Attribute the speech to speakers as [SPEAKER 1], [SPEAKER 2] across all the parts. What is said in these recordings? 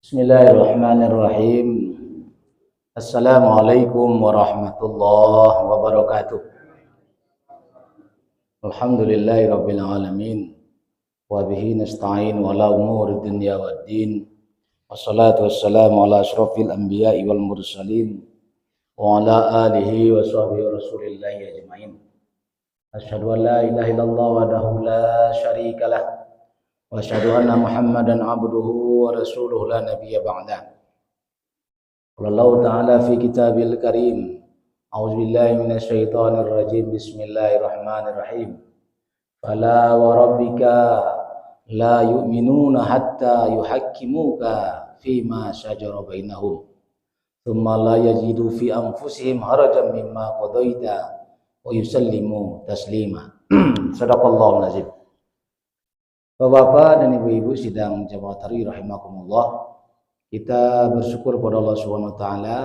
[SPEAKER 1] Bismillahirrahmanirrahim. Assalamualaikum warahmatullahi wabarakatuh. Alhamdulillahirabbil alamin. Wa bihi nasta'in wala umuri dunya waddin. Wassalatu wassalamu ala asyrafil anbiya'i wal mursalin wa ala alihi wa sahbihi rasulillahi ajmain. Asyhadu an la ilaha illallah wahdahu la syarikalah wa asyhadu anna Muhammadan abduhu wa rasuluhu la nabiyya ba'da. Allah Ta'ala fi kitabil karim. A'udzubillahi minasyaitonir rajim. Bismillahirrahmanirrahim. Fala wa rabbika la yu'minuna hatta yuhakkimuka fima shajara bainahum thumma la yajidu fi anfusihim harajan mimma qadaita wa yusallimu taslima. Shadaqallahul azim. Bapak-bapak dan ibu-ibu sidang jamaah tarawih rahimakumullah, kita bersyukur pada Allah Subhanahu wa taala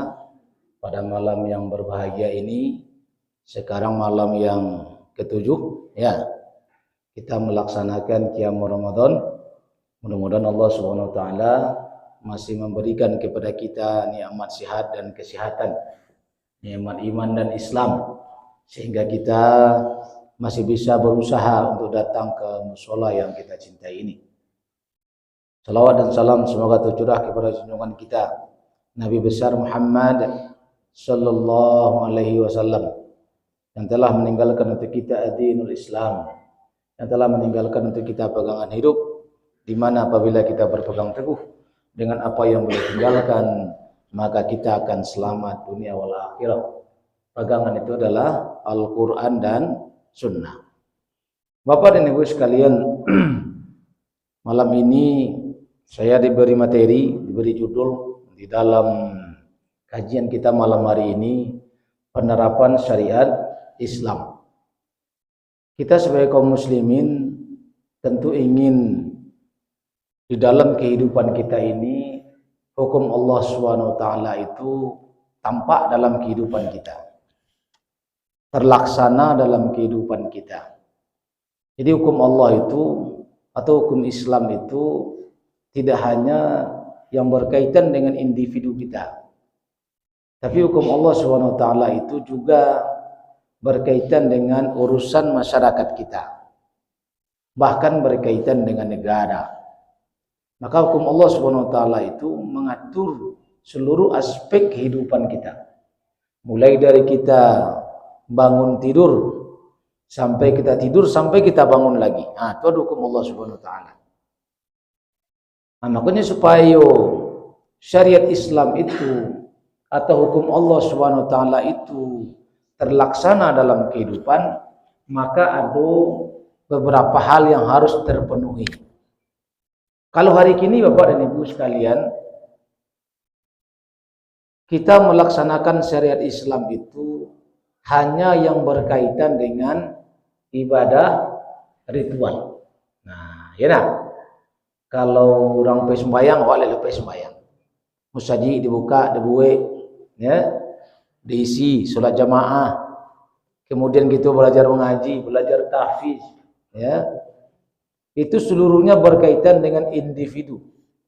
[SPEAKER 1] pada malam yang berbahagia ini. Sekarang malam yang ketujuh ya. Kita melaksanakan qiyamul Ramadan. Mudah-mudahan Allah Subhanahu wa taala masih memberikan kepada kita nikmat sehat dan kesehatan, nikmat iman dan Islam, sehingga kita masih bisa berusaha untuk datang ke mushola yang kita cintai ini. Salawat dan salam semoga tercurah kepada junjungan kita Nabi besar Muhammad sallallahu alaihi wasallam yang telah meninggalkan untuk kita ad-dinul Islam, yang telah meninggalkan untuk kita pegangan hidup, di mana apabila kita berpegang teguh dengan apa yang beliau tinggalkan, maka kita akan selamat dunia wal akhirah. Pegangan itu adalah Al-Quran dan Sunnah. Bapak dan Ibu sekalian, malam ini saya diberi materi, diberi judul di dalam kajian kita malam hari ini, penerapan syariat Islam. Kita sebagai kaum muslimin tentu ingin di dalam kehidupan kita ini hukum Allah SWT itu tampak dalam kehidupan kita, terlaksana dalam kehidupan kita. Jadi hukum Allah itu atau hukum Islam itu tidak hanya yang berkaitan dengan individu kita, tapi hukum Allah SWT itu juga berkaitan dengan urusan masyarakat kita, bahkan berkaitan dengan negara. Maka hukum Allah SWT itu mengatur seluruh aspek kehidupan kita, mulai dari kita bangun tidur sampai kita tidur sampai kita bangun lagi. Itu ada hukum Allah Subhanahu wa taala. Makanya supaya syariat Islam itu atau hukum Allah Subhanahu wa taala itu terlaksana dalam kehidupan, maka ada beberapa hal yang harus terpenuhi. Kalau hari ini Bapak dan Ibu sekalian, kita melaksanakan syariat Islam itu hanya yang berkaitan dengan ibadah ritual. Nah, ya nah. Kalau orang pergi sembahyang, awak lele pergi sembahyang. Musaji dibuka, dibuat, ya, diisi solat jamaah. Kemudian kita belajar mengaji, belajar tahfiz, ya. Itu seluruhnya berkaitan dengan individu,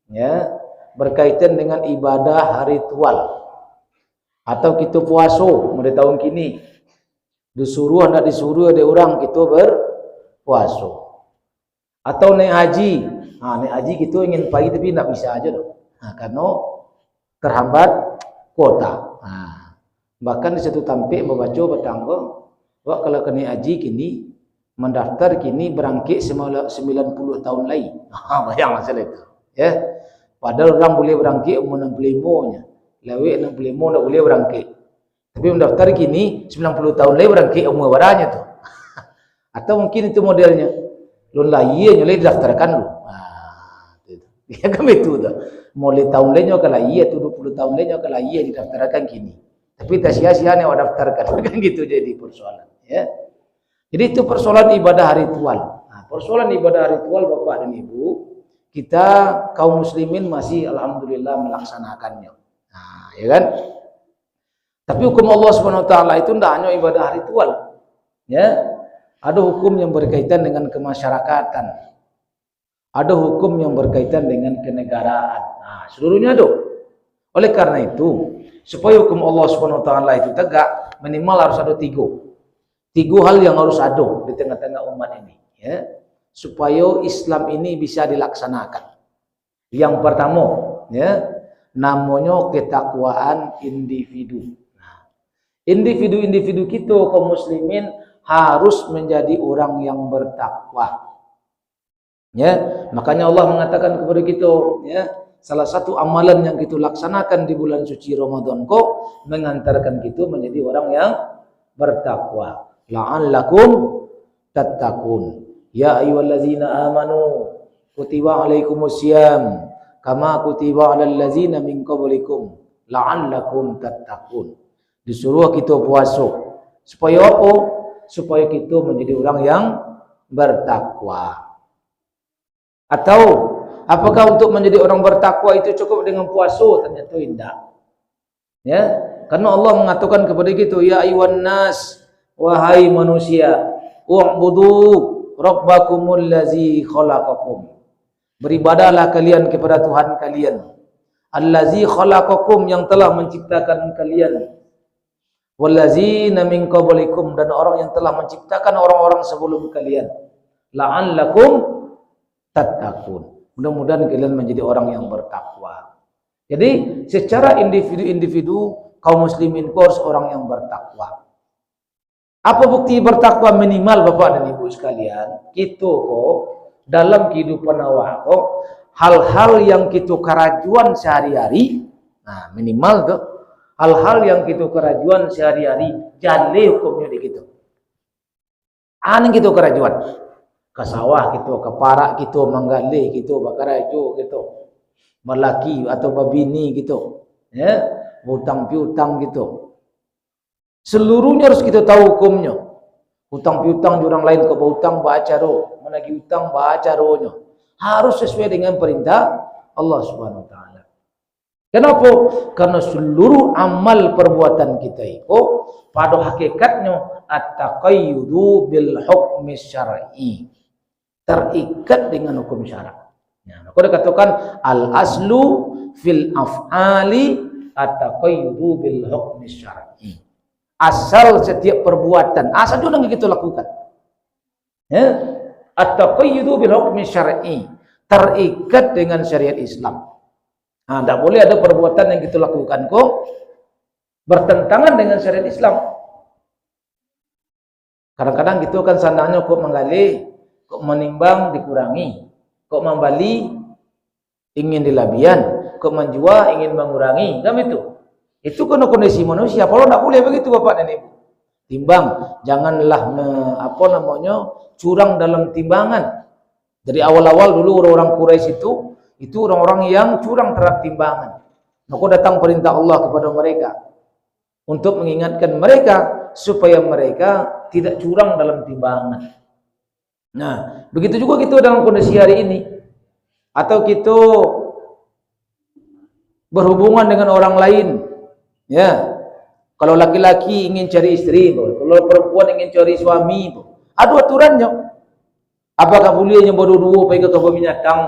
[SPEAKER 1] ya, berkaitan dengan ibadah ritual. Atau kita puasa pada tahun kini, disuruh nak disuruh ada orang kita berpuasa. Atau naik haji, naik haji kita ingin pergi tapi nak bisa aja dong, karena terhambat kuota. Bahkan di satu tampik membaca bertangga, wak kalau kena haji kini mendaftar kini berangkit 90 tahun lagi. Bayang masalah itu, ya. Padahal orang boleh berangkit umur 65-nya. Lewek 65 nak boleh berangkit. Tapi mendaftar kini 90 tahun lagi berangkit umur beranya tu. Atau mungkin itu modelnya. Lun lahir nya lagi daftarkan lu. Dia kan itu tu. Mulai tahun lainnya kalau iya tu 20 tahun lainnya kalau iya didaftarkan kini. Tapi tak sia-sia ni awak daftarkan. Kan gitu jadi persoalan, ya. Jadi itu persoalan ibadah ritual. Persoalan ibadah ritual Bapak dan Ibu, kita kaum muslimin masih alhamdulillah melaksanakannya. Ya kan? Tapi hukum Allah Subhanahu wa taala itu tidak hanya ibadah ritual. Ya. Ada hukum yang berkaitan dengan kemasyarakatan. Ada hukum yang berkaitan dengan kenegaraan. Nah, seluruhnya ada. Oleh karena itu, supaya hukum Allah Subhanahu wa taala itu tegak, minimal harus ada tiga hal yang harus ada di tengah-tengah umat ini, ya, supaya Islam ini bisa dilaksanakan. Yang pertama, ya, namanya ketakwaan individu. Nah, individu-individu kita kaum muslimin harus menjadi orang yang bertakwa. Ya, makanya Allah mengatakan kepada kita, ya, salah satu amalan yang kita laksanakan di bulan suci Ramadan kok mengantarkan kita menjadi orang yang bertakwa. La'allakum tattaqun. Ya ayyuhallazina amanu kutiba alaikumusiyam kama kutiba alal ladzina min qablikum la'allakum tattaqun. Disuruh kita puasa. Supaya apa? Supaya kita menjadi orang yang bertakwa. Atau apakah untuk menjadi orang bertakwa itu cukup dengan puasa? Ternyata tidak. Ya, karena Allah mengatakan kepada kita, ya ayyuhan nas, wahai manusia, u'budu rabbakumul ladzi khalaqakum. Beribadahlah kalian kepada Tuhan kalian. Allazi khalaqakum, yang telah menciptakan kalian. Wallazina min qablikum, dan orang yang telah menciptakan orang-orang sebelum kalian. La'allakum tattaqun. Mudah-mudahan kalian menjadi orang yang bertakwa. Jadi secara individu-individu kaum muslimin harus orang yang bertakwa. Apa bukti bertakwa? Minimal Bapak dan Ibu sekalian, kita kok dalam kehidupan awak kok hal-hal yang kita kerajuan sehari-hari, nah minimal tuh hal-hal yang kita kerajuan sehari-hari jale hukumnya di kita. Aneh kita kerajuan. Ke sawah gitu, ke parak gitu, manggali gitu, bakarajo gitu, melaki atau babini gitu, ya, hutang piutang gitu. Seluruhnya harus kita tahu hukumnya. Hutang piutang di orang lain, ke hutang bacaro, menagih hutang bacaronya. Harus sesuai dengan perintah Allah Subhanahu wa taala. Kenapa? Karena seluruh amal perbuatan kita itu pada hakikatnya at-taqayyudu bil hukmi syar'i. Terikat dengan hukum syarak. Ya, maka dikatakan al aslu fil af'ali at-taqayyudu bil hukmi syar'i. Asal setiap perbuatan, asal juga yang kita lakukan, ya, at-taqayyudu bil hukmi syar'i, terikat dengan syariat Islam. Nah, tidak boleh ada perbuatan yang kita lakukan kok bertentangan dengan syariat Islam. Kadang-kadang gitu kan sandangnya kok menggali, kok menimbang dikurangi, kok membali ingin dilabian, kok menjual ingin mengurangi, kan itu. Itu kan kondisi manusia. Kalau tidak boleh begitu Bapak dan Ibu. Timbang, janganlah curang dalam timbangan. Dari awal-awal dulu orang-orang Quraisy itu orang-orang yang curang terhadap timbangan. Maka datang perintah Allah kepada mereka untuk mengingatkan mereka supaya mereka tidak curang dalam timbangan. Nah, begitu juga kita dalam kondisi hari ini. Atau kita berhubungan dengan orang lain. Ya. Kalau laki-laki ingin cari istri, kalau perempuan ingin cari suami, ada aturannya. Apakah boleh bodoh-dua pergi ke kebun binatang?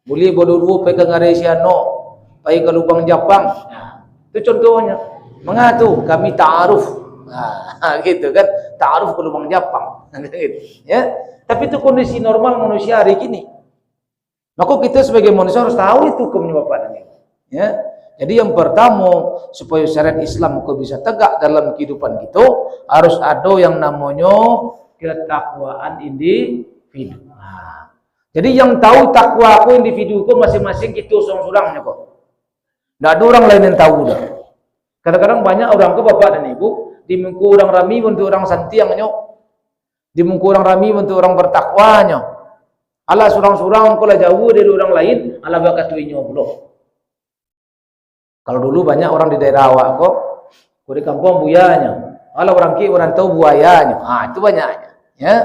[SPEAKER 1] Boleh bodoh-dua pergi ke Ngaresiano, pergi ke Lubang Japang. Nah, itu contohnya. Mengatu kami ta'aruf. Nah, gitu kan, ta'aruf ke Lubang Japang. Ya, tapi itu kondisi normal manusia hari ini. Maka kita sebagai manusia harus tahu itu hukumnya Bapak dan Ibu. Ya, jadi yang pertama supaya syariat Islam kau bisa tegak dalam kehidupan kita harus ada yang namanya ketakwaan individu. Nah, jadi yang tahu takwa aku individu kau masing-masing kita seorang-seorangnya kok. Tidak ada orang lain yang tahu dah. Kadang-kadang banyak orang ke Bapak dan Ibu dimengku orang rami untuk orang santiangnya. Dimungku orang rami untuk orang bertakwanya. Allah surang-surang kalau jauh dari orang lain, Allah bakatuinya belum. Kalau dulu banyak orang di daerah awak kok, di kampung buyanya. Allah orang ki orang tahu buayanya. Ah, itu banyaknya, ya.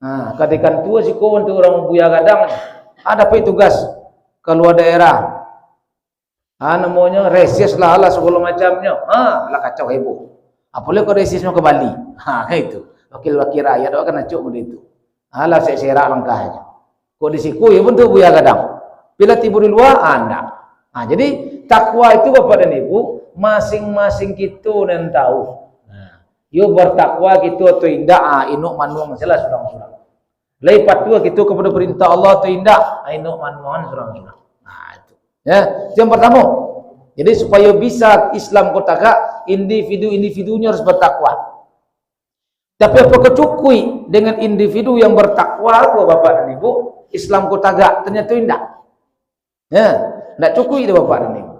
[SPEAKER 1] Nah, kadikan tua sih kau untuk orang buaya kadang ada apa tugas keluar daerah. Ah, namanya reses lah Allah segala macamnya. Ah, lah kacau heboh. Apalagi kalau resesnya ke Bali. Ah, itu. Wakil-wakil rakyat akan acuk begitu. Alah saya serak langkahnya. Kok di siku ya bentuk buaya kadang. Bila tidur di luar, enggak. Nah, jadi takwa itu Bapak dan Ibu, masing-masing kita yang tahu. Nah, yo bertakwa gitu atau indah, inuk manuang masalah surang-surang. Lepas tu kita kepada perintah Allah atau indah, inuk manuang surang-surang. Nah, itu. Ya, itu yang pertama. Jadi supaya bisa Islam kau tagak, individu-individunya harus bertakwa. Tapi apakah cukup dengan individu yang bertakwa, Bapak dan Ibu, Islam kau tagak? Ternyata indah. Ya, tidak cukup itu Bapak dan Ibu.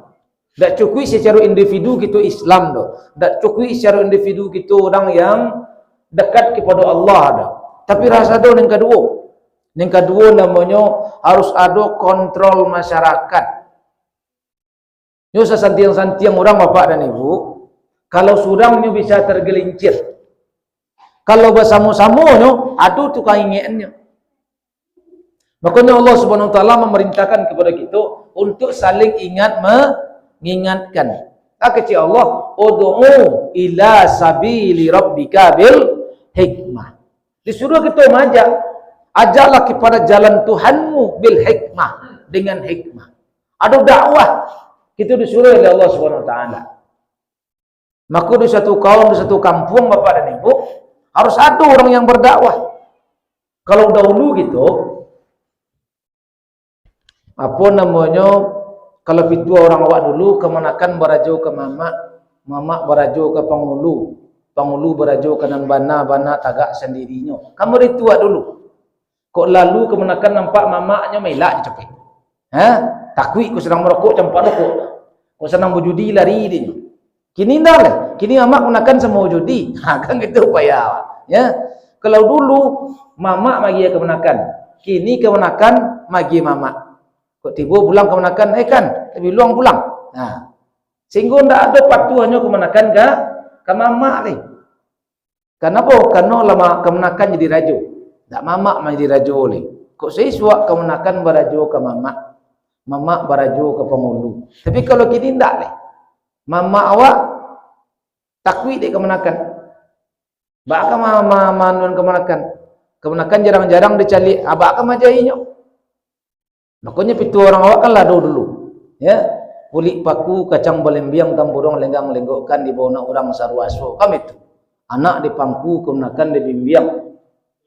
[SPEAKER 1] Tidak cukup secara individu kita Islam doh. Tidak cukup secara individu kita orang yang dekat kepada Allah dah. Tapi rasa doh yang kedua. Yang kedua namanya harus ada kontrol masyarakat. Yo sesantiang-santiang orang Bapak dan Ibu, kalau surangnya bisa tergelincir. Kalau bersama-samanya ada tukang inginnya. Makanya Allah Subhanahu wa taala memerintahkan kepada kita untuk saling ingat mengingatkan. Kata Allah, "Ud'u ila sabili rabbika bil hikmah." Disuruh kita ajaklah kepada jalan Tuhanmu bil hikmah, dengan hikmah. Ada dakwah kita disuruh oleh Allah Subhanahu wa taala. Maka di satu kaum, di satu kampung Bapak dan Ibu, harus ada orang yang berdakwah. Kalau dahulu gitu, apa namanya, kalau itu orang awak dulu kemanakan berajo ke mama berajo ke pangulu berajo ke nan bana tagak sendirinya. Kamu ritual dulu. Kok lalu kemanakan nampak mamaknya melak dicepet. Takwi ku sedang merokok campak rokok. Ku senang berjudi lari dia. Kini dah lah. Kini mamak gunakan semua judi. Kan gitu payah. Ya. Kalau dulu mamak magi kemenakan. Kini kemenakan magi mamak. Kok tiba pulang kemenakan kan tapi luang pulang. Nah, sehingga ndak ada patuhannya kemenakan ke mamak ni. Kenapa? Karena lama kemenakan jadi rajo. Ndak mamak menjadi rajo ni. Kok sesuak kemenakan berajo ke mamak berajo ke pengulu. Tapi kalau kini ndak ni. Mamak awak takwi dia kemenakan. Baka manuan kemenakan. Kemenakan jarang-jarang dicali abak ke majainya. Makanya pitu orang awak kan lado dulu. Ya, kulit paku kacang balembiang tampurong lenggang lenggokkan di bawah orang sarwaso. Kami itu. Anak di pangku kemenakan di bimbiang.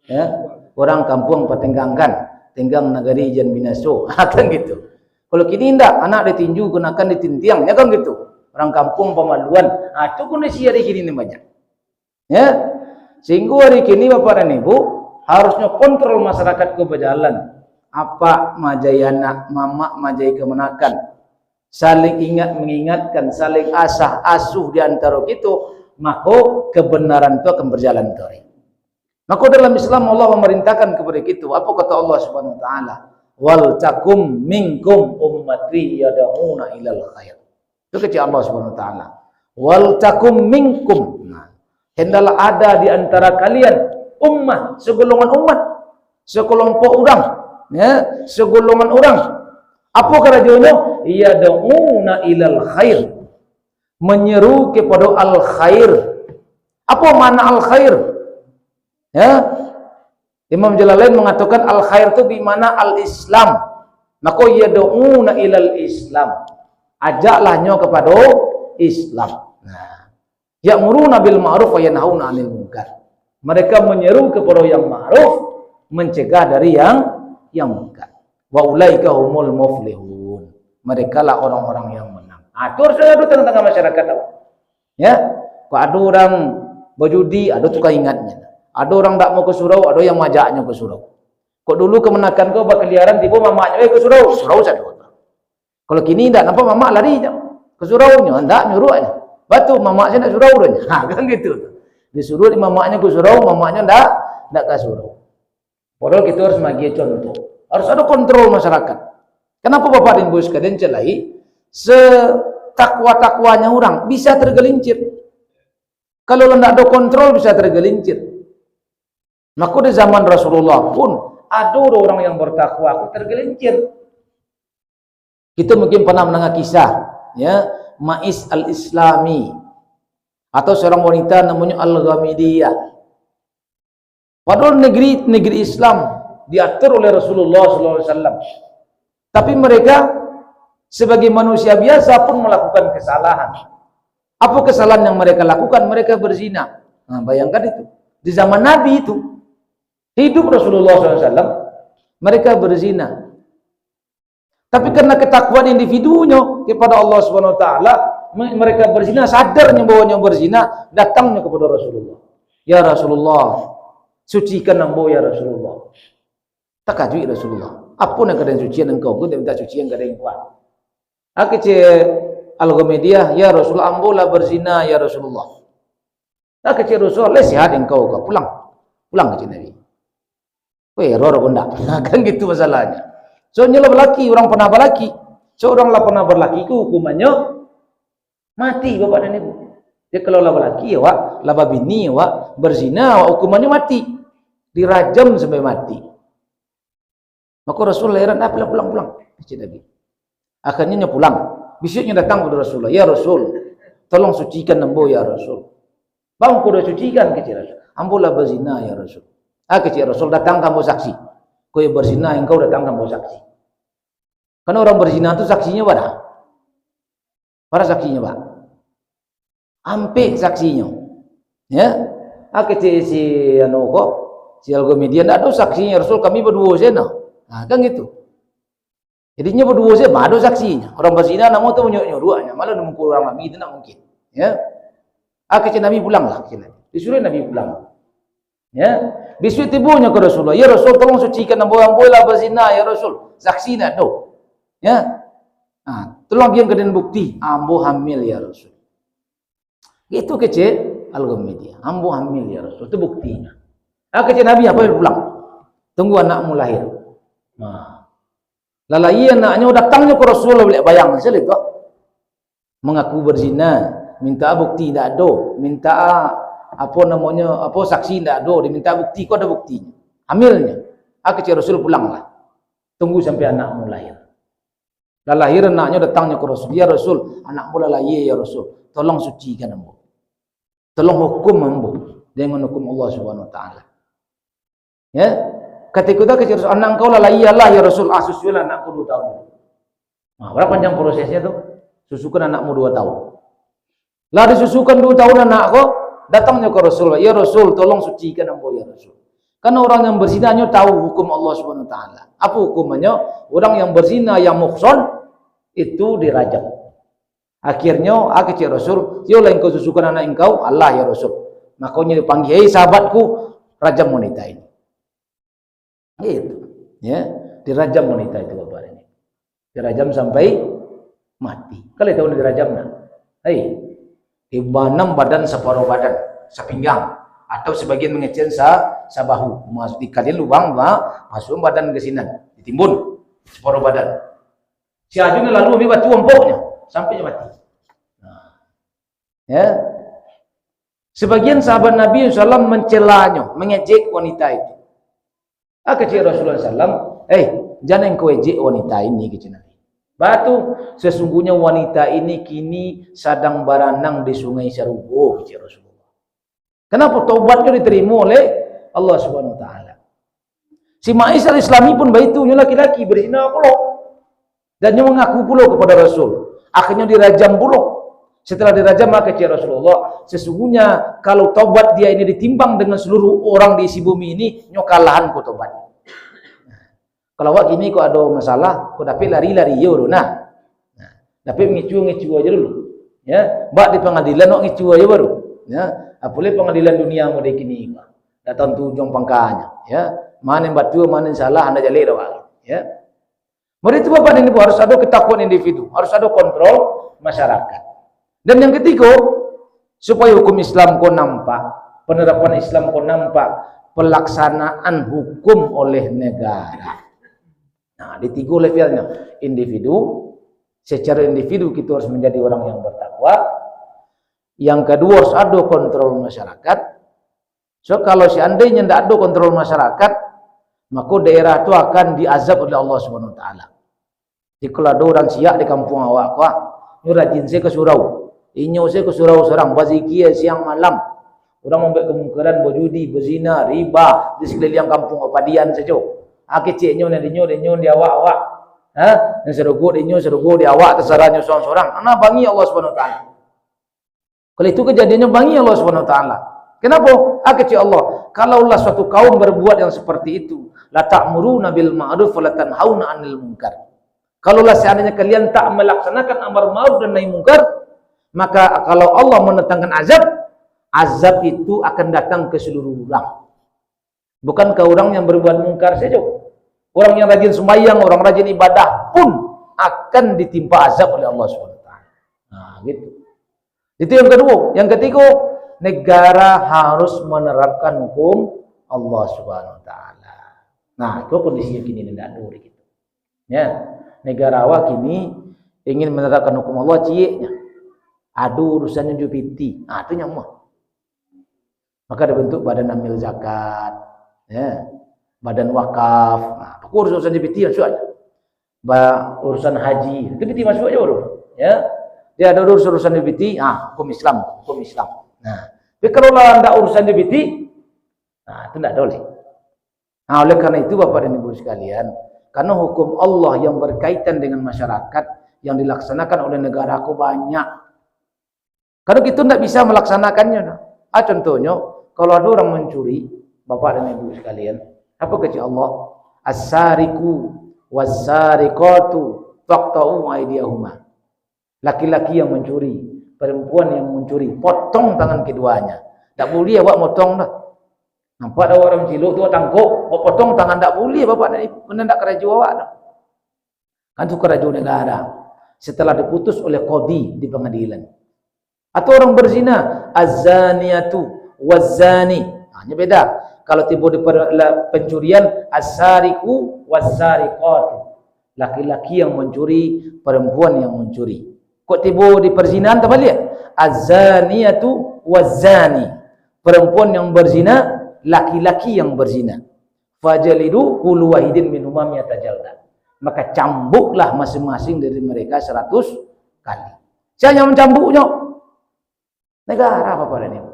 [SPEAKER 1] Ya, orang kampung patenggangkan, tenggang nagari jan binaso. Kan gitu. Kalau kini indak, anak ditinju kenakan ditintiang, ya kan gitu. Orang kampung pemaluan. Itu kondisi hari kini ni banyak. Ya. Sehingga hari kini Bapak dan Ibu harusnya kontrol masyarakat ke berjalan. Apa majayana mamak majai kemenakan, saling ingat mengingatkan, saling asah asuh di antara kita, maka kebenaran itu akan berjalan terus. Maka dalam Islam Allah memerintahkan kepada kita, apa kata Allah Subhanahu wa taala? Wal takum minkum ummati yad'una ilal khair. Itu kata Allah Subhanahu wa taala. Wal takum minkum. Nah, hendaklah ada di antara kalian ummah, segolongan umat, sekelompok orang. Ya, segolongan orang. Apa kerajanya? Yad'una ilal khair. Menyeru kepada al khair. Apa makna al khair? Ya. Imam Jalalain mengatakan al khair itu bermakna al Islam. Maka yad'una ilal Islam. Ajaklahnya kepada Islam. Nah, ya'muruna bil ma'ruf wa yanhauna 'anil munkar. Mereka menyeru kepada yang ma'ruf, mencegah dari yang munkar. Wa ulaika humul muflihun. Mereka lah orang-orang yang menang. Atur saya ada tengah-tengah masyarakat awak. Ya, kok ada orang berjudi, ada tukang ingatnya. Ada orang tak mau ke surau, ada yang majaknya ke surau. Kok dulu kemenakan kau berkeliaran tiba mamaknya ke surau satu. Kalau kini tak nampak mamak lari je ke suraunya, tak nyuruh aja. Batu mamaknya nak surau dah. Kan gitu. Disuruh di mamaknya ke surau, mamaknya tak ke surau. Padahal kita harus bagi contoh. Harus ada kontrol masyarakat. Kenapa Bapak dan Ibu sekalian celai? Setakwa-takwanya orang bisa tergelincir. Kalau tidak ada kontrol bisa tergelincir. Maka di zaman Rasulullah pun ada orang yang bertakwa tergelincir. Kita mungkin pernah mendengar kisah, ya, Ma'is al-Islami atau seorang wanita namanya Al-Ghamidiyah. Padahal negeri Islam diatur oleh Rasulullah SAW. Tapi mereka sebagai manusia biasa pun melakukan kesalahan. Apa kesalahan yang mereka lakukan? Mereka berzina. Nah, bayangkan itu. Di zaman Nabi itu, hidup Rasulullah SAW, mereka berzina. Tapi karena ketakwaan individunya kepada Allah SWT, mereka berzina, sadarnya bahwa berzina, datangnya kepada Rasulullah. Ya Rasulullah, sucikan ambo ya Rasulullah. Tak kajui Rasulullah. Apa nak keadaan sucian engkau? Aku minta sucian keadaan kuat. Aku Al-Ghamidiyah, ya Rasulullah, ambolah berzina ya Rasulullah. Tak kecil Rasulullah, sehat engkau kau pulang ke Nabi. Error benda. Kan gitu masalahnya. Soalnya lelaki, orang pernah berlaki. Seorang lah pernah berlaki, hukumannya mati bapak dan ibu. Dia kalau lah berlaki, ya wak, lah bini, ya wak, berzina, wak, hukumannya mati. Dirajam sampai mati. Maka Rasulullah heran, pulang. Nabi. Akhirnya pulang. Besoknya datang kepada Rasulullah. Ya Rasul, tolong sucikan ambo ya Rasul. Bang, kau dah sucikan kecil Rasul. Ambo lah berzina ya Rasul. Kecil Rasul, datang kamu saksi. Kau yang berzina, engkau datang kamu saksi. Karena orang berzina itu saksinya pada. Para saksinya pak. Ampe saksinya. Ya. Kecil si si Al-Ghamidiyah tidak ada saksinya Rasul, kami berdua sana. Nah, kan gitu. Jadinya berdua saja, ada saksinya. Orang berzina nak mau tu menyuruhnya, malah nak mukul orang Nabi itu nak mungkin. Ya. Kecil Nabi pulanglah. Disuruh Nabi pulang. Ya. Besok tibunya ke Rasulullah. Ya Rasul, tolong sucikan ambo lah berzina ya Rasul. Saksi nak tu. Ya. Tolong dia keadaan bukti. Ambo hamil ya Rasul. Itu kecil Al-Ghamidiyah. Ambo hamil ya Rasul. Itu buktinya. Kecil Nabi apa yang pulang? Tunggu anakmu lahir. Lalai anaknya datangnya ke Rasulullah, boleh bayang saja itu. Mengaku berzina, minta bukti tidak ada, minta saksi tidak ada, diminta bukti, kok ada buktinya. Hamilnya. Kecil Rasul pulanglah. Tunggu sampai anakmu lahir. Lahir anaknya datangnya ke Rasul. Ya Rasul, anakmu lahir ya Rasul. Tolong sucikan ambo. Tolong hukum ambo dengan hukum Allah Subhanahu wa taala. Ya. Ketika itu kecil Rasul, anak kau lahir ya Rasul. Susulah anakku 2 tahun. Berapa panjang prosesnya tu? Susukan anakmu 2 tahun. Lah disusukan 2 tahun anak kau, datangnya ke Rasul. Ya Rasul, tolong sucikan ambo ya Rasul. Karena orang yang berzinanya tahu hukum Allah Subhanahu wa taala. Apa hukumannya? Orang yang berzina yang muhsan itu dirajam. Akhirnya kecil Rasul, yolah engkau susukan anak engkau, Allah ya Rasul. Makanya dipanggil, hei sahabatku, rajam wanita ini. Itu, ya, dirajam wanita itu bapak ini. Dirajam sampai mati. Kalau tahu dirajam nak, hei, dibanam badan separuh badan, sepinggang, atau sebagian mengecil sabahu, masuk dikali lubang, masuk badan ke sini, ditimbun separuh badan. Si Ajun lalu ambil batu empuknya sampai mati. Ya. Sebagian sahabat Nabi SAW mencelanya, mengejek wanita itu. Kecil Rasulullah SAW, jangan kau ejek wanita ini, kecil Nabi. Batu, sesungguhnya wanita ini kini sedang berenang di sungai Serugo, kecil Rasulullah. Kenapa taubatnya diterima oleh Allah Subhanahu wa taala? Si Ma'is al-Islami pun baitunya laki-laki berzina pula. Dan dia mengaku pula kepada Rasul. Akhirnya dirajam pula. Setelah dirajam kecil Rasulullah, sesungguhnya kalau taubat dia ini ditimbang dengan seluruh orang di isi bumi ini, nyokalahan ku taubat. Kalau awak ini kok ada masalah, kok dapat lari-lari ya nah. Dapat ngicu aja dulu. Ya, mbak di pengadilan nak ngicu aja baru. Ya, apalagi pengadilan dunia mode kini. Datang tujung pangkanya, ya. Mana yang batu, mana yang salah, anda jalik dah. Ya. Mereka itu bapak ini harus ada ketakuan individu, harus ada kontrol masyarakat. Dan yang ketiga, supaya hukum Islam kau nampak, penerapan Islam kau nampak, pelaksanaan hukum oleh negara. Nah, di 3 levelnya, individu, secara individu kita harus menjadi orang yang bertakwa. Yang kedua harus ada kontrol masyarakat. So kalau seandainya tidak ada kontrol masyarakat, maka daerah itu akan diazab oleh Allah Subhanahu wa taala. Jadi kalau ada orang siak di kampung awak, ini rajin saya ke surau. Inyo saya ke surau serang bazikia siang malam. Orang membuat kemungkaran berjudi, berzina, riba di sekeliling kampung Padian saja. Keciknya denyo di awak-awak. Yang serugut inyo, serugut di awak terserahnya seorang-seorang. Ana bangi Allah Subhanahu wa taala. Kalau itu kejadiannya bangi Allah Subhanahu wa taala. Kenapa? Kecil Allah. Kalaulah suatu kaum berbuat yang seperti itu, la ta'muruna bil ma'ruf wa la tanhauna 'anil munkar. Kalaulah seandainya kalian tak melaksanakan amar ma'ruf dan nahi munkar, maka kalau Allah mendatangkan azab, azab itu akan datang ke seluruh orang. Bukan ke orang yang berbuat munkar saja. Orang yang rajin sembahyang, orang rajin ibadah pun akan ditimpa azab oleh Allah SWT. Nah, gitu. Itu yang kedua. Yang ketiga, negara harus menerapkan hukum Allah SWT. Nah, itu kondisinya kini tidak ada gitu. Ya, negara awak kini ingin menerapkan hukum Allah, cieknya. Aduh urusannya jupiti. Nah, itu nyamuk. Maka dibentuk badan amil zakat, ya, badan wakaf. Nah, urusan jupiti masuk aja. Urusan haji, jupiti masuk aja baru. Ya, dia ada urusan jupiti. Hukum Islam, hukum Islam. Nah, tapi kalau anda urusan jupiti, nah itu tidak boleh. Nah, oleh karena itu Bapak dan Ibu sekalian, karena hukum Allah yang berkaitan dengan masyarakat yang dilaksanakan oleh negaraku banyak. Kalau kita tidak bisa melaksanakannya. Contohnya, kalau ada orang mencuri, Bapak dan Ibu sekalian, apa kata Allah? As-sariku was-sariqatu faqta'u aydiyahuma. Laki-laki yang mencuri, perempuan yang mencuri, potong tangan keduanya. Tak boleh awak motong dah. Nampak ada orang ciluk tu tangkuk, potong tangan, tak boleh Bapak dan Ibu. Kena tak kerja awak dah. Kan itu kerja negara. Setelah diputus oleh qadhi di pengadilan. Atau orang berzina, az-zaniyatu waz-zani. Hanya beda. Kalau tiba di pencurian, as-sariqu was-sariqatu. Laki-laki yang mencuri, perempuan yang mencuri. Kok tiba di perzinahan tak balik? Az-zaniyatu waz-zani. Perempuan yang berzina, laki-laki yang berzina. Fajalidu kullu wahidin minhuma mi'ata jaldah. Maka cambuklah masing-masing dari mereka 100 kali. Siapa yang mencambuknya? Negara Bapak dan Ibu.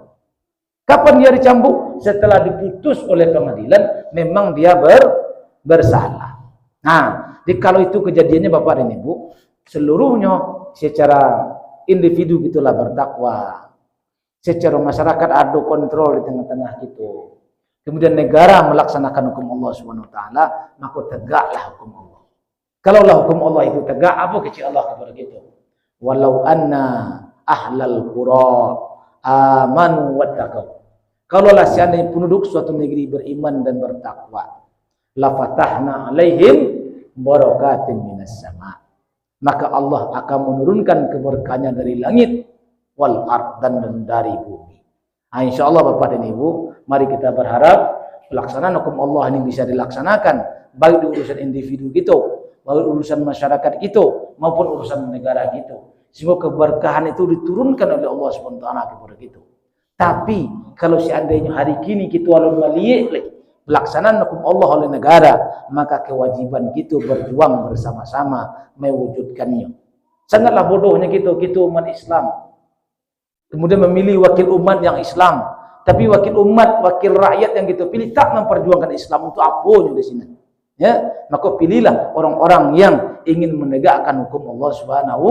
[SPEAKER 1] Kapan dia dicambuk? Setelah diputus oleh pengadilan, memang dia bersalah. Nah, kalau itu kejadiannya Bapak dan Ibu, seluruhnya secara individu gitulah bertakwa. Secara masyarakat ada kontrol di tengah-tengah itu. Kemudian negara melaksanakan hukum Allah SWT, maka tegaklah hukum Allah. Kalaulah hukum Allah itu tegak, apa kecil Allah kepada kita? Walau anna ahlal qura amanu wattaqau. Kalaulah seandainya penduduk suatu negeri beriman dan bertakwa, la fatahna alaihim barakatin minas sama. Maka Allah akan menurunkan keberkahannya dari langit wal ard dan dari bumi. Insyaallah Bapak dan Ibu, mari kita berharap pelaksanaan hukum Allah ini bisa dilaksanakan baik di urusan individu kita, baik urusan masyarakat kita maupun urusan negara kita. Semoga keberkahan itu diturunkan oleh Allah SWT kepada kita. Tapi kalau seandainya hari kini kita alun melihat pelaksanaan hukum Allah oleh negara, maka kewajiban kita berjuang bersama-sama mewujudkannya. Sangatlah bodohnya kita umat Islam. Kemudian memilih wakil umat yang Islam, tapi wakil umat, wakil rakyat yang kita pilih tak memperjuangkan Islam untuk apa di sini. Ya, maka pilihlah orang-orang yang ingin menegakkan hukum Allah Subhanahu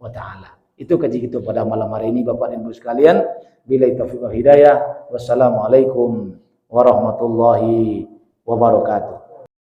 [SPEAKER 1] wa ta'ala. Itu kaji kita pada malam hari ini Bapak dan Ibu sekalian. Billahi taufiq wal hidayah. Wassalamualaikum warahmatullahi wabarakatuh.